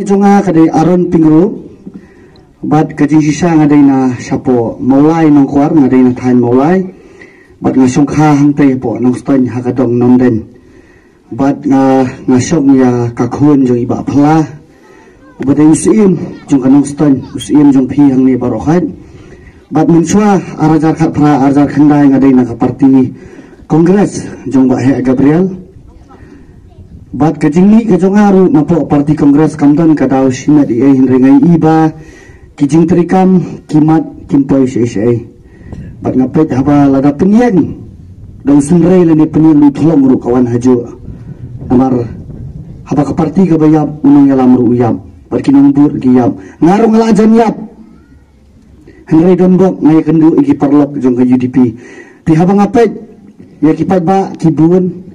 Jonga kadai aron pingru bat kajing sisa ngadai na sapo maulai nong kuar ngadai na thain maulai bat ngasong kha hang tei po nong stan hakadong nom den bat ngasong ya kakhun jong iba phla ubadeng sim jong kanong stan usim jong phi hang ni barokhat bat mensua arajar khat phra arajar khandai ngadai na ka parti kongres jong ba he Gabriel bat kajing ni kajong aru napo parti kongres kamdan kadau sinat ia hinrengai iba kijing terikam kimat kimpoi sei bat ngapet haba lada penyen dau sunrei leni penyen lu tholong ru kawan haju amar haba ka parti ka bayap unong yalam ru uyam bat kinong bur giyam ngarong lajan yap hinrei dondok ngai kendu igi parlok jong ka UDP ti haba ngapet ya kipat ba kibun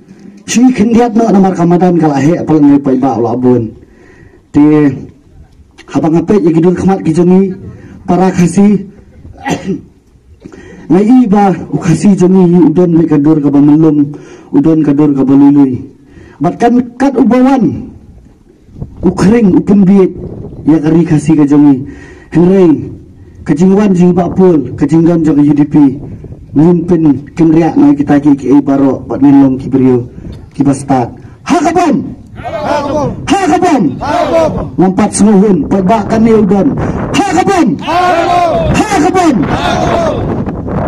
Sui kendiat no namar kamadan kalahe apal ngai pai ba la abun ti habang apet ya gidur khamat gijongi para khasi ngai ba ukhasi jongi udon me kadur ka bamelum udon kadur ka balului batkan kat ubawan ukring upun biet ya kari khasi ka jongi henrei kajingwan jing ba pul kajinggan jong UDP ngimpin kenriak ngai kita ki baro bat nilong kibrio kibastat hakabon ngompat seluhun perbakan ni udon hakabon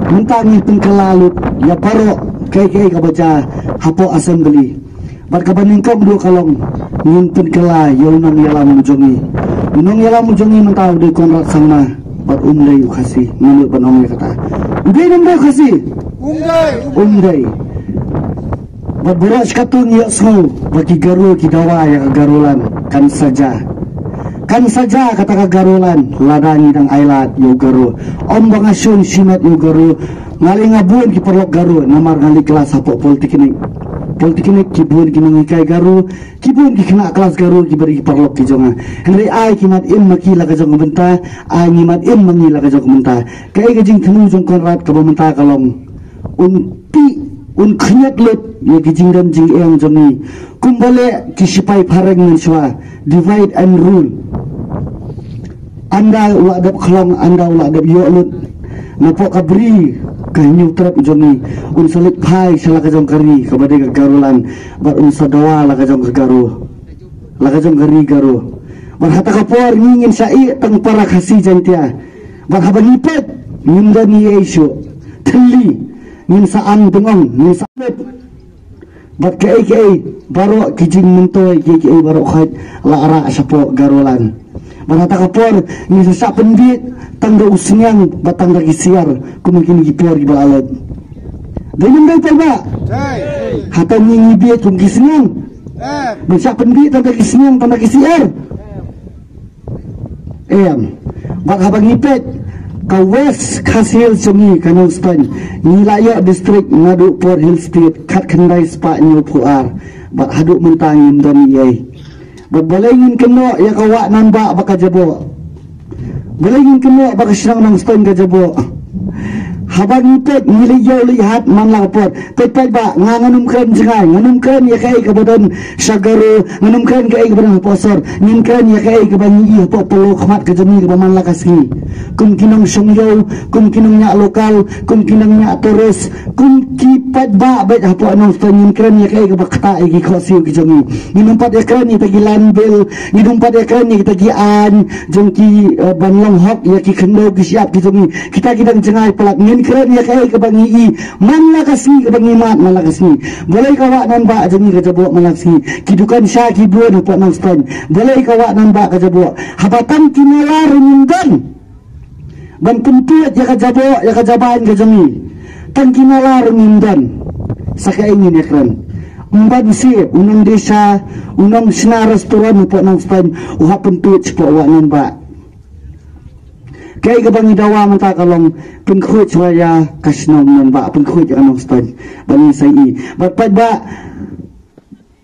mentangi pengkelalut ya paro kai kabaca hapo assembly bat kabaningkong dua kalong ngimpin kela yaunang yalam mujongi unong yalam mujongi mentau di konrak sama bat umdai ukasi menurut panongnya kata umdai ukasi umdai Berberas katun ya semua bagi garu kidawa yang garulan kan saja kata kagarulan ladani dang ailat yo garu om bangasun simat yo garu ngali ngabun ki perlok garu namar ngali kelas apa politik ini kibun kinong ikai garu kibun ki kena kelas garu ki beri perlok ki jonga henry ai kimat im maki la ka jong benta ai ngimat im mangi la ka jong benta kai gajing thenu jong konrat ka benta kalong khnyat lut ye gijingdan jing yang jongi kumbale kisipai pareng menswa divide and rule anda ula dap khlong anda ula dap yo lut napo kabri kanyu trap jongi salit pai sala ka jong kari kabade ka garulan bar sadawa la ka jong garu la ka jong garu bar hata kapor ngingin sai tang para khasi jantia bar habangipet ngindani isu teli min saan bengong min samet bat kai baro kijing mentoy kai baro khat la ara sapo garolan barata kapor ni sa pendit tangga usnyang batang lagi siar kumungkin gipior gibalat dengan dai pa hata ni biet kum gisnyang bisa pendit tangga gisnyang tangga gisiar bat habang ipet ka west khasil jongi kanong stan nilaya district ngadu Port Hill State khat khandai spa nyu puar bat haduk mentangin dom yai bat balengin keno ya kawa namba baka jabo balengin keno baka sirang nang stan ka jabo habang ipet niliyo lihat man la pot pet ba nganum kren jengai nganum kren ya kai ka badan sagaru nganum kren kai ka badan posor nin kren ya kai ka banyi po polo khamat ka jami ka man la kasni kum kinong songyo kum kinong nya lokal kum kinong nya toris kum kipat ba bet hapo anong nin kren ya kai ka bakta gi khosiu ki jami nin umpat ya kren ni tagi landbil nin umpat ya kren ni tagi an jongki banlong hok ya ki khendo ki siap ki jami kita kidang jengai pelak keren ya kai ke bangi man la kasni ke bangi mat man la kasni boleh kawa nan ba jeni ke jabo man la kasni kidukan sya kibun po nang stan boleh kawa nan ba ke jabo habatan kinalar nindan ban kumput ya ke jabo ya ke jaban ke jeni tan kinalar nindan sakai ini ya keren umban si unang desa unang sina restoran po nang stan uha pentut po wa nan ba kai ka bangi dawa mata kalong pengkhut swaya kasnom nan ba pengkhut anong stan bani sai bat ba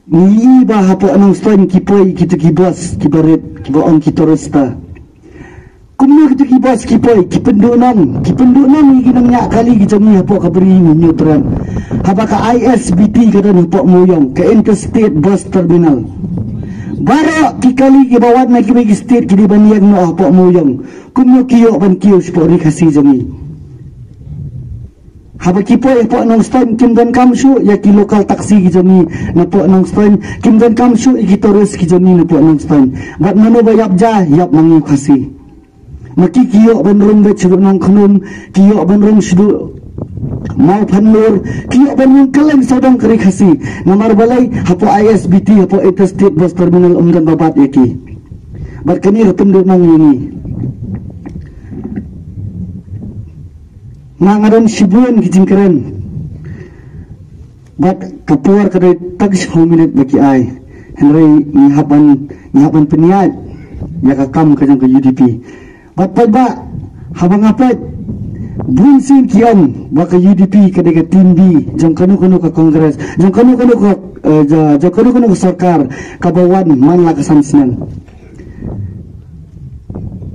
ni ba hapo anong stan kipoi kita kibas kibaret kibaon kitoresta kumno kita kibas kipoi kipendunam iginang nya kali gijangi hapo kabri nyutran haba ka ISBT kada hapo moyong ka interstate bus terminal Bara kikali kibawat na kibig state kini baniyag no apo muyong. Kumyo kiyo ban kiyo sipo rikasi jami. Haba kipo po nong stan kimdan kamshu ya ki lokal taksi ki jami na po nong stan kimdan kamshu igitoris ki jami na po nong stan. Bat mano ba yap ja yap mangi kasi. Maki kiyo ban rong bet sidu nong khunum kiyo ban rong sidu mau panur kiyo ban yung kaleng sodong kari kasi. Namar balay hapo ISBT hapo Interstate Bus Terminal umdan babat yaki. Bat kani rapindo nong yungi. Nangaran Shibuan kijingkeren. Bat kapuar kadai tags hominit baki ay. Henry ngihapan peniat ya kakam kajang ke UDP. Bat ba habang apat bunsin kian baka UDP kadai ke tim B jang kanu ke kongres jang kanu ke sarkar kabawan man la kasamsnan.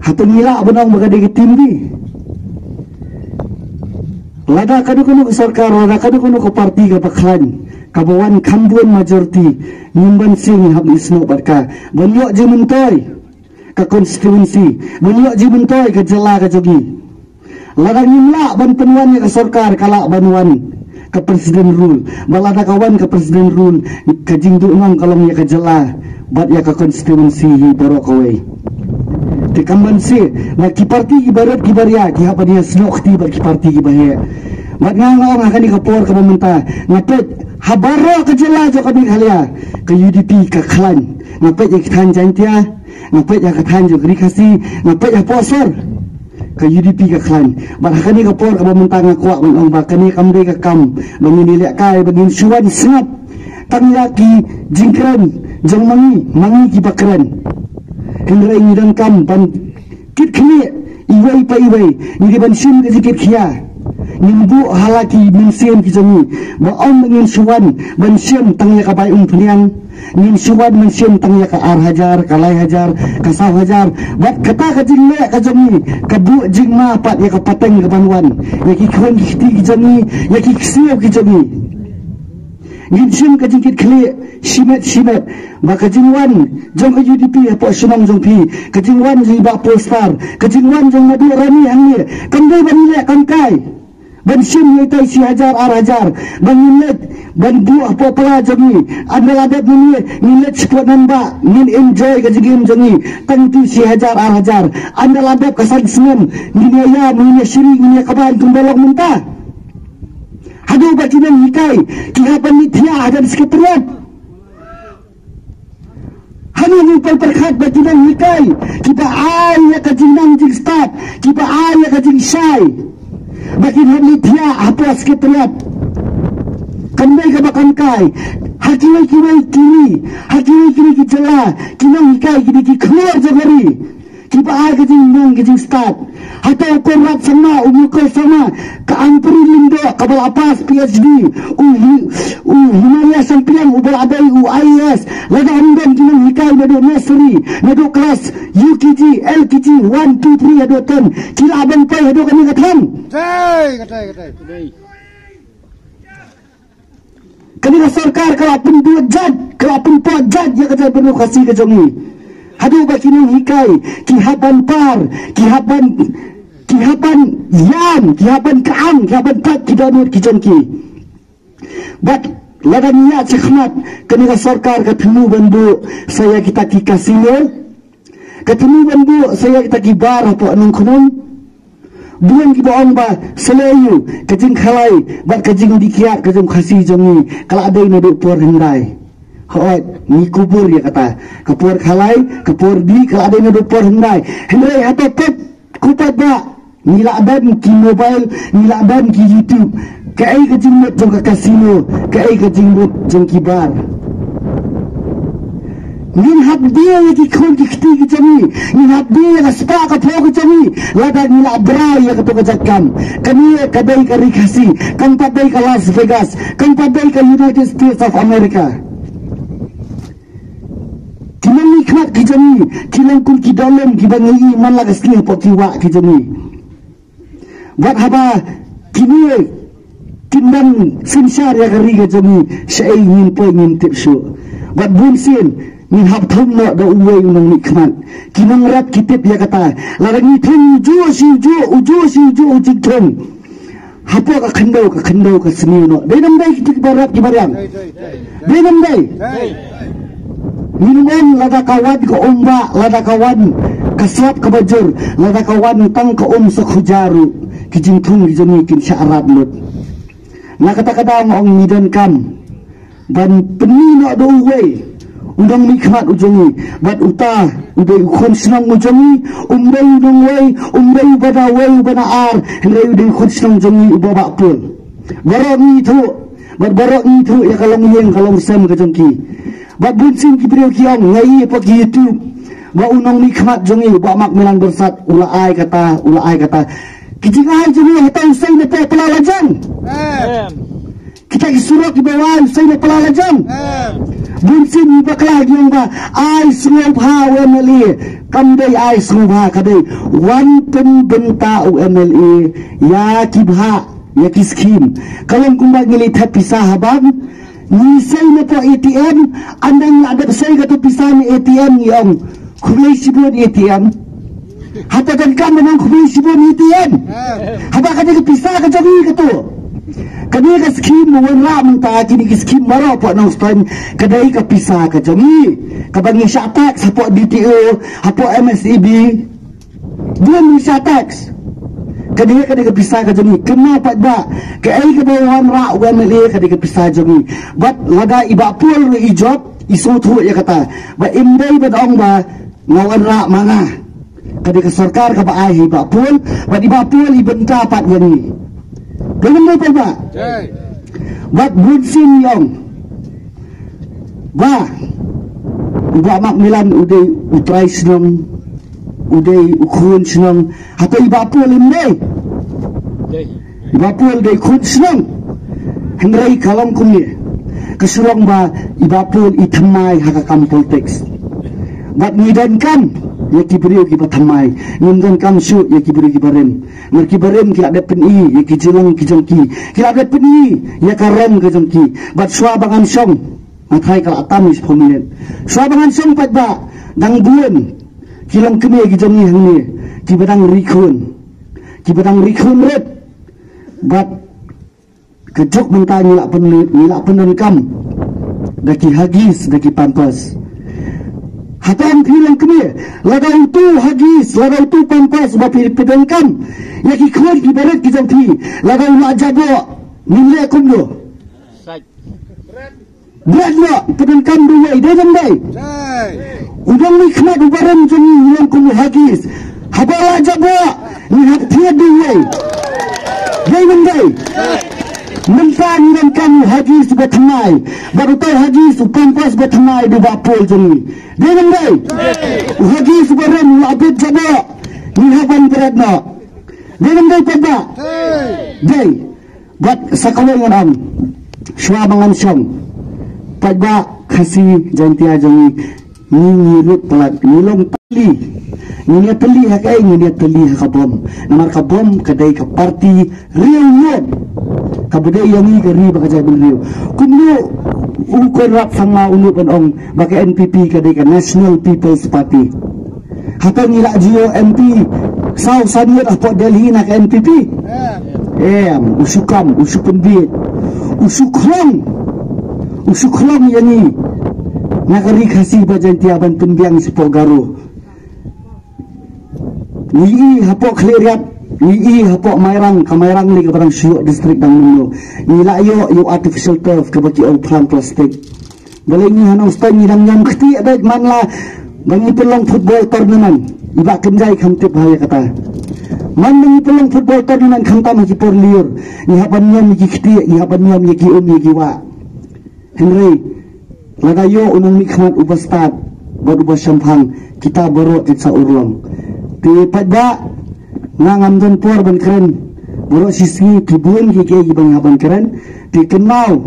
Hatong nila benang baka kadai ke tim B. Lada kanu ke sarkar, lada kanu ke parti ke paklan, kabawan kambuan majoriti, nyumban sing hab isno barka, beliau jimentoy ke konstituensi, beliau jimentoy ke jela ke jogi. Lada nyimla ban penuan ke sarkar kalak banuan ke presiden rule, balada kawan ke presiden rule, ke jingdu nong kalong ya ke jela, bat ya ke konstituensi borok away. Tikamban si, na kiparti ibarat kibarya, kihapa dia snokti bar kiparti kibahya. Mat ngangong akan dikapor ke pemerintah, ngapet habaro ke jela jo kami khalia, ke UDP ke klan, ngapet ya kethan jantia, ngapet ya kethan jo krikasi, ngapet ya posor ke UDP ke klan. Mat akan dikapor ke pemerintah ngakuak menong bakani kamri ke kam, menginilek kai begin suan sengap, tanglaki jingkran, jong mangi kibakran. Hendra ini dan kam ban kit kini iwai pa iwai ni ban sim ke kit khia nimbu halaki min sim ki jami ba om ngin suwan ban sim tang ya ka bai phniang nin suwan min sim tang ya ka ar hajar kalai hajar ka saw hajar bat kata ka jingle ka jami ka bu jingma pat ya ka pateng ka banwan ya ki khon ki jami ya ki ksiu ki jami ngin sim ka jingkit khli shimet maka jingwan jong ke UDP apa sunang jong pi kejingwan jing ba polestar kejingwan jong madu rani hangi kandai banile kangkai ban sim yaitai si hajar ar hajar ban nilet ban bu apa pala jongi andal adat nilet sport namba nin enjoy kejingim jongi tantu si hajar ar hajar andal adat kasan sengen nin ya nin shiri nin kaban tumbalok muntah hadu bakinan hikai kihapan nithya hajar sekretariat Hani upay perkhat baginan hikai kita ay ka jinang jing start kita ay ka jing shy bagin hadlithya apa sekretariat kandai ka bakangkai hakiwai kini kijela kinang hikai kini ki keluar jagari kita ay ka jing start atau korat sama umukol sama keampuri lindo kabal apas PhD Himalaya sampiang ubal abai UIS lada andan kinang hikai nado nursery nado kelas UKG LKG 1 2 3 nado 10 kila abang pai nado kami katang katai kami ka sarkar kalapun dua jad kalapun po jad ya kata penuh kasih ke jongi hadu ba kinang hikai kihapan par kihapan kaam kihapan pat kidanur kijonki bat ladanya cekhmat kena sarkar ketemu bandu saya kita ki kasino ketemu bandu saya kita ki bar apa anong kunung buang ki baong ba selayu kejing khalai bat kejing dikiat kejing khasi jongi kala adai nadu por hendai hoat ni kubur ya kata kapur khalai kapur di kala adai nadu por hendai hato pet kupat ba nilaban ki mobile nilaban ki YouTube kai ka jingmut jong ka kasino kai ka jingmut jong ki bar nin hab dia ki khon ki khti ki jami nin hab dia ka spa ka pho ki jami lada nilabra ya ka to ka jakam kani kadai ka rikasi kan padai ka Las Vegas kan padai ka United States of America kinang nikmat ki jami kinang kun ki dalam ki bangi man la kasni po ki wa ki jami buat haba kini kindang sinsar ya kari ke jami saya ingin tipsu buat bunsin min hab thum no da uwe unang nikmat kinang rat kitip ya kata larang thum uju ujik thum hapo ka khandau ka semi no denam dai kitik barat kibaryang denam dai minum lada kawan ka umba lada kawan kasap ka bajur lada kawan tang ka sakhujaru kijing thum kijami kin syarat lut na kata-kata ngong midan kam dan penino do uwe undang nikmat ujongi bat uta udai ukon senang ujongi umbai udang wei umbai bana wei bana ar hendai udai ukon senang ujongi ubabak pun barok ni tu ya kalau ngiyeng kalau sem ke jongki bat bunsin ki beriau kiam ngai apa ki YouTube ba unang nikmat jongi ba mak milan bersat ulai kata kijingai jongi hata usai na pelalajan kita disuruh di bawah usai na pelalajan bunsin baklah yang ba ai semua ha UMLA kamdai ai semua kadai wan pen benta UMLA ya kibha ya kiskim kalau kumba ngelihat pisah habang ni sai na po ATM andang ada sai gato pisah ni ATM yang kulay sibon ATM hatagan ka man kulay sibon ATM haba ka di pisah ka jami gato kadai ka skim mo wala man ta kini skim maro po nang stan kadai ka pisah ka jami kabangi siya tax hapo DTO hapo MSEB dia ni siya tax kadai ka pisah ka jami kenapa ba kay ka bawan ra UMLA kadai ka pisah jami but laga iba pul ijob isutu ya kata ba imday ba dong ba ngawan ra mana kadai ka sarkar ka ba ai iba pul ba iba pul ibenta pat gani ganun ba ba but bunsin yang ba iba mak milan uday utray senang uday ukun senang hato iba pul imday iba pul day kun senang hendrai kalong kumye kesurong ba iba pul itamay hakakam politics bat ngidan kam ya kiberiu ki batamai ngidan kam su ya kiberiu ki barem ngar ki barem ki ada peni ya ki jilang ki jongki ki ada peni ya karam ki jongki bat swa bangan song mathai kal atam is prominent swa bangan song pat ba dang buan kilang keme ki jongi hangni ki badang rikun red bat kejok mentah nilak penon kam daki hagis daki pampas hatang kilang keme laga itu hagis laga itu pampas bapi penon kam yaki kuat ki barat ki jongki laga una jabo nilai kumdo berat lo penon kam dua ide jandai udang nikmat ubaran jongi nilang kumu hagis habala jabo ni hak tiada dua dai jandai mentang dan kamu haji sudah tenai baru tahu haji supampas bertenai di bapol jeni dengan dai haji subaran abid jabo ni haban beratna dengan dai pada dai buat sakawengan am syua bangan syong pada kasih jantia jeni ni ngirut pelat ngilong tali ni tali hakai ni tali hakabom namar kabom kadai ka parti riu kabudai yang ni kari baka jabul riu kumno ukon rap sanga unu penong baka NPP kadai ka National People's Party hatang nila Gio MP saw saniyot apo Delhi na ka NPP usukam bit usukrong yani nakari kasi bajan tiaban penbiang si Pogaro ni hapo kleriat ni hapo mayrang ni kabarang syuk distrik dang mundo ni layo yung artificial turf kabaki o plant plastic balay ni hanang stay ni dang yang keti ada manla bangi pelong football tournament iba kenjai kamtip haya kata man bangi pelong football tournament kamta maki por liur ni hapan nyam miki keti ni hapan nyam miki miki wa Henry lagayo unang nikmat ubastad baru basyamphang kita baru sa urong ti pada ngangam don por ban keren baru sisi tibun ki bang haban keren ti kenau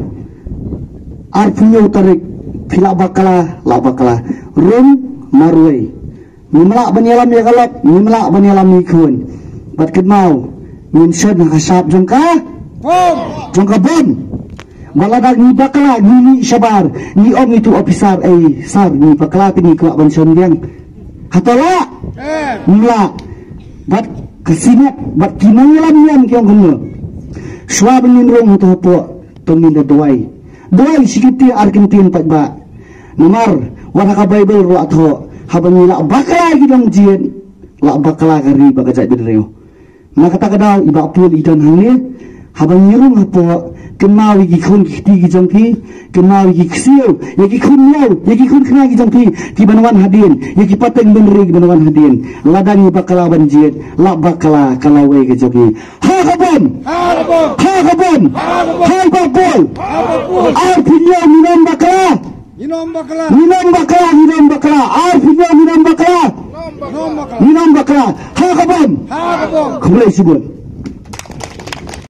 arpunya utarik pila bakala la bakala rum marway nimla banyalam ya galak nimla banyalam ikun bat kenau min shed na kasap jongka bon Baladag ni bakla ni syabar ni om itu officer sar ni bakla ni kuat banson yang hatola mula bat kesinat bat kinangalan yang kiong kuno swab ninrong to po tomin da doai sikiti Argentin pat ba nomor waraka Bible ro atho habang la bakla gidong jien la bakla kari bagaja bidreo nakata kadau iba pul idan hangni habang nirung hapo kenal gi khun ti gi jongpi kenal gi ksiu yagi khun nyau yagi khun khna gi jongpi ti banwan hadin yagi pateng benri gi banwan hadin ladani bakala banjit la bakala kalawe gi jogi ha kabon hai babol ar pinyo minam bakala ar pinyo minam bakala ha kabon kumulai sibun